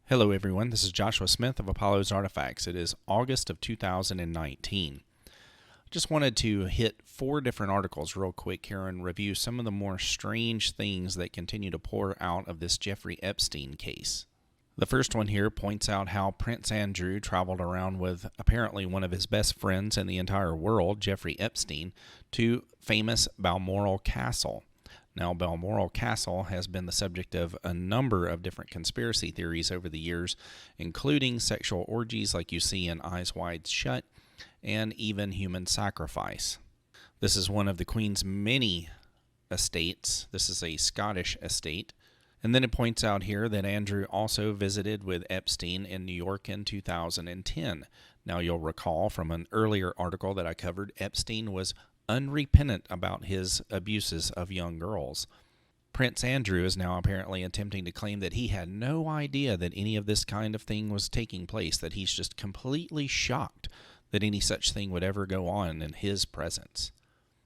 Hello everyone, this is Joshua Smith of Apollo's Artifacts. It is August of 2019. Just wanted to hit 4 different articles real quick here and review some of the more strange things that continue to pour out of this Jeffrey Epstein case. The first one here points out how Prince Andrew traveled around with apparently one of his best friends in the entire world, Jeffrey Epstein, to famous Balmoral Castle. Now, Balmoral Castle has been the subject of a number of different conspiracy theories over the years, including sexual orgies like you see in Eyes Wide Shut, and even human sacrifice. This is one of the Queen's many estates. This is a Scottish estate. And then it points out here that Andrew also visited with Epstein in New York in 2010. Now, you'll recall from an earlier article that I covered, Epstein was unrepentant about his abuses of young girls. Prince Andrew is now apparently attempting to claim that he had no idea that any of this kind of thing was taking place, that he's just completely shocked that any such thing would ever go on in his presence.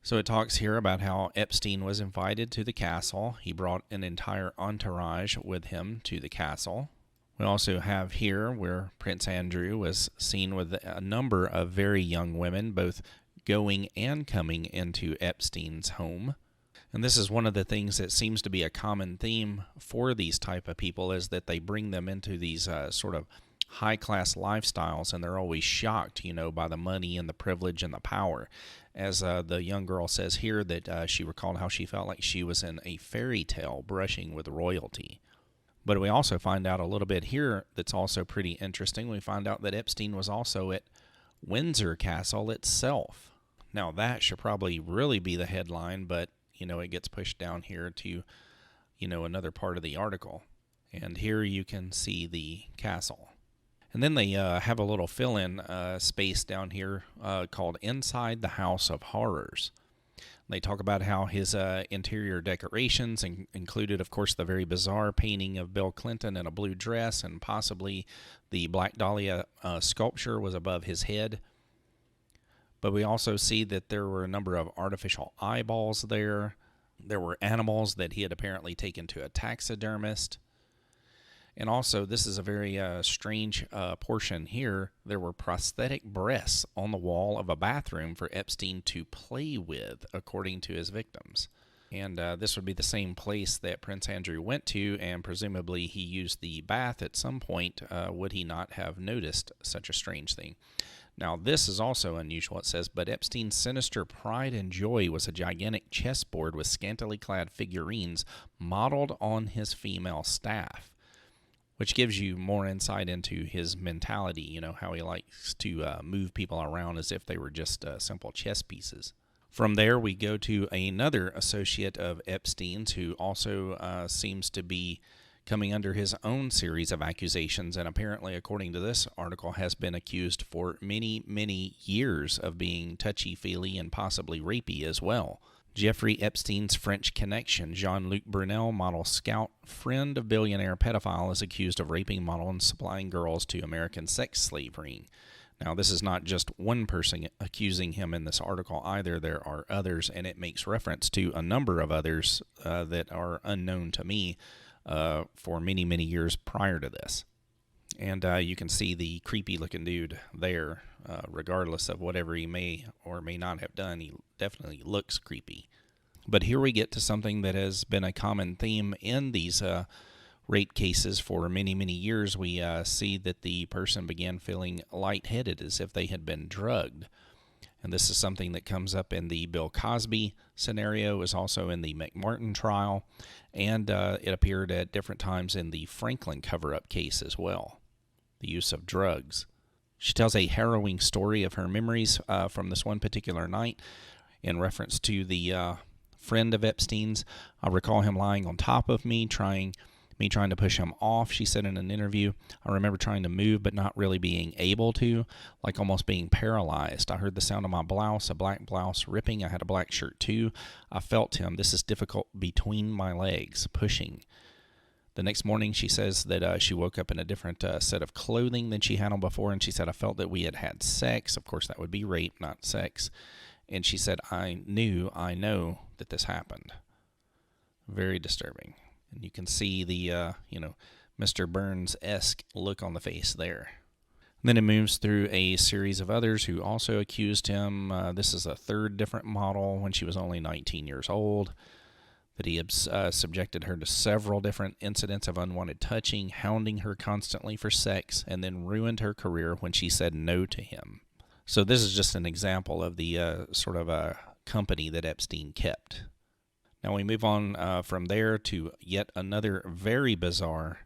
So it talks here about how Epstein was invited to the castle. He brought an entire entourage with him to the castle. We also have here where Prince Andrew was seen with a number of very young women, both going and coming into Epstein's home. And this is one of the things that seems to be a common theme for these type of people, is that they bring them into these sort of high-class lifestyles, and they're always shocked, by the money and the privilege and the power. As the young girl says here that she recalled how she felt like she was in a fairy tale brushing with royalty. But we also find out a little bit here that's also pretty interesting. We find out that Epstein was also at Windsor Castle itself. Now, that should probably really be the headline, but, it gets pushed down here to, another part of the article. And here you can see the castle. And then they have a little fill-in space down here called Inside the House of Horrors. They talk about how his interior decorations included, of course, the very bizarre painting of Bill Clinton in a blue dress, and possibly the Black Dahlia sculpture was above his head. But we also see that there were a number of artificial eyeballs there. There were animals that he had apparently taken to a taxidermist. And also, this is a very strange portion here. There were prosthetic breasts on the wall of a bathroom for Epstein to play with, according to his victims. And this would be the same place that Prince Andrew went to, and presumably he used the bath at some point. Would he not have noticed such a strange thing? Now, this is also unusual. It says, but Epstein's sinister pride and joy was a gigantic chessboard with scantily clad figurines modeled on his female staff, which gives you more insight into his mentality, how he likes to move people around as if they were just simple chess pieces. From there, we go to another associate of Epstein's who also seems to be coming under his own series of accusations, and apparently, according to this article, has been accused for many, many years of being touchy-feely and possibly rapey as well. Jeffrey Epstein's French connection, Jean-Luc Brunel, model scout, friend of billionaire pedophile, is accused of raping model and supplying girls to American sex slavery. Now, this is not just one person accusing him in this article either. There are others, and it makes reference to a number of others that are unknown to me for many, many years prior to this. And you can see the creepy-looking dude there. Regardless of whatever he may or may not have done, he definitely looks creepy. But here we get to something that has been a common theme in these rape cases for many, many years. We see that the person began feeling lightheaded as if they had been drugged. And this is something that comes up in the Bill Cosby scenario, is also in the McMartin trial, and it appeared at different times in the Franklin cover-up case as well, the use of drugs. She tells a harrowing story of her memories from this one particular night in reference to the friend of Epstein's. I recall him lying on top of me, trying to push him off. She said in an interview, I remember trying to move but not really being able to, like almost being paralyzed. I heard the sound of my blouse, a black blouse, ripping. I had a black shirt too. I felt him. This is difficult between my legs, pushing. The next morning, she says that she woke up in a different set of clothing than she had on before, and she said, I felt that we had had sex. Of course, that would be rape, not sex. And she said, I know that this happened. Very disturbing. And you can see the, Mr. Burns-esque look on the face there. Then it moves through a series of others who also accused him. This is a third different model when she was only 19 years old. That he subjected her to several different incidents of unwanted touching, hounding her constantly for sex, and then ruined her career when she said no to him. So this is just an example of the sort of a company that Epstein kept. Now we move on from there to yet another very bizarre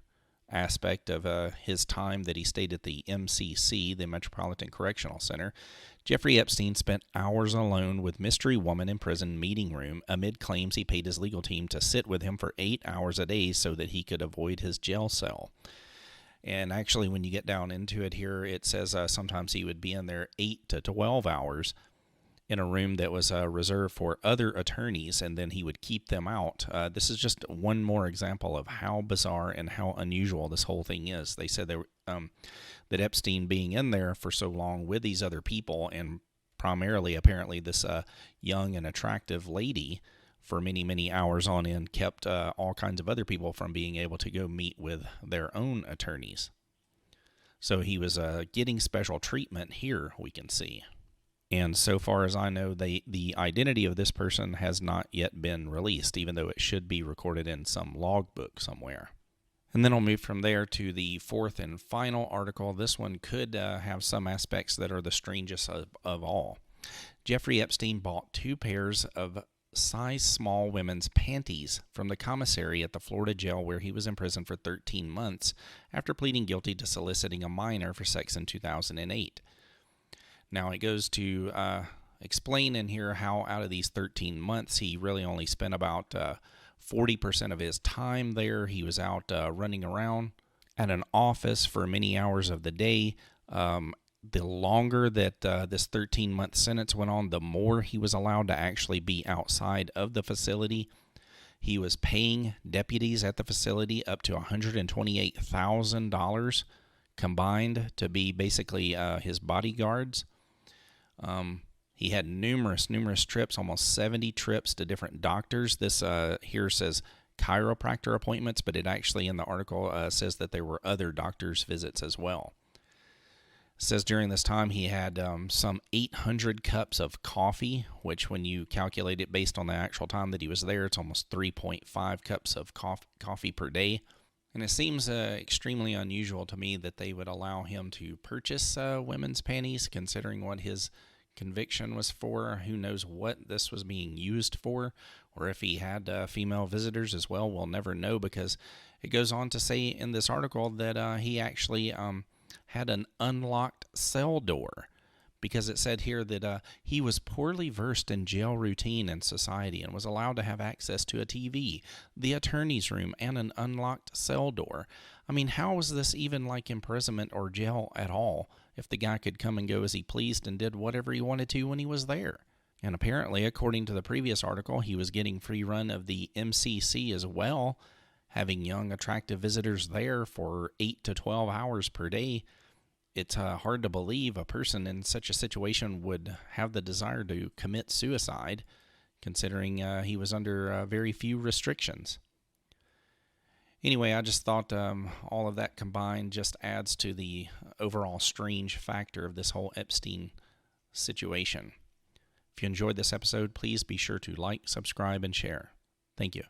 aspect of his time that he stayed at the MCC, the Metropolitan Correctional Center. Jeffrey Epstein spent hours alone with mystery woman in prison meeting room amid claims he paid his legal team to sit with him for 8 hours a day so that he could avoid his jail cell. And actually, when you get down into it here, it says sometimes he would be in there 8 to 12 hours in a room that was reserved for other attorneys, and then he would keep them out. This is just one more example of how bizarre and how unusual this whole thing is. They said that Epstein being in there for so long with these other people, and primarily apparently this young and attractive lady for many, many hours on end, kept all kinds of other people from being able to go meet with their own attorneys. So he was getting special treatment here, we can see. And so far as I know, the identity of this person has not yet been released, even though it should be recorded in some logbook somewhere. And then I'll move from there to the fourth and final article. This one could have some aspects that are the strangest of all. Jeffrey Epstein bought 2 pairs of size small women's panties from the commissary at the Florida jail where he was imprisoned for 13 months after pleading guilty to soliciting a minor for sex in 2008. Now it goes to explain in here how out of these 13 months he really only spent about 40% of his time there. He was out running around at an office for many hours of the day. The longer that this 13-month sentence went on, the more he was allowed to actually be outside of the facility. He was paying deputies at the facility up to $128,000 combined to be basically his bodyguards. He had numerous trips, almost 70 trips to different doctors. This here says chiropractor appointments, but it actually in the article says that there were other doctors' visits as well. It says during this time he had some 800 cups of coffee, which when you calculate it based on the actual time that he was there, it's almost 3.5 cups of coffee per day. And it seems extremely unusual to me that they would allow him to purchase women's panties, considering what his conviction was for. Who knows what this was being used for, or if he had female visitors as well. We'll never know, because it goes on to say in this article that he actually had an unlocked cell door, because it said here that he was poorly versed in jail routine and society and was allowed to have access to a TV, the attorney's room, and an unlocked cell door. I mean, how was this even like imprisonment or jail at all if the guy could come and go as he pleased and did whatever he wanted to when he was there? And apparently, according to the previous article, he was getting free run of the MCC as well, having young, attractive visitors there for 8 to 12 hours per day. It's hard to believe a person in such a situation would have the desire to commit suicide, considering he was under very few restrictions. Anyway, I just thought all of that combined just adds to the overall strange factor of this whole Epstein situation. If you enjoyed this episode, please be sure to like, subscribe, and share. Thank you.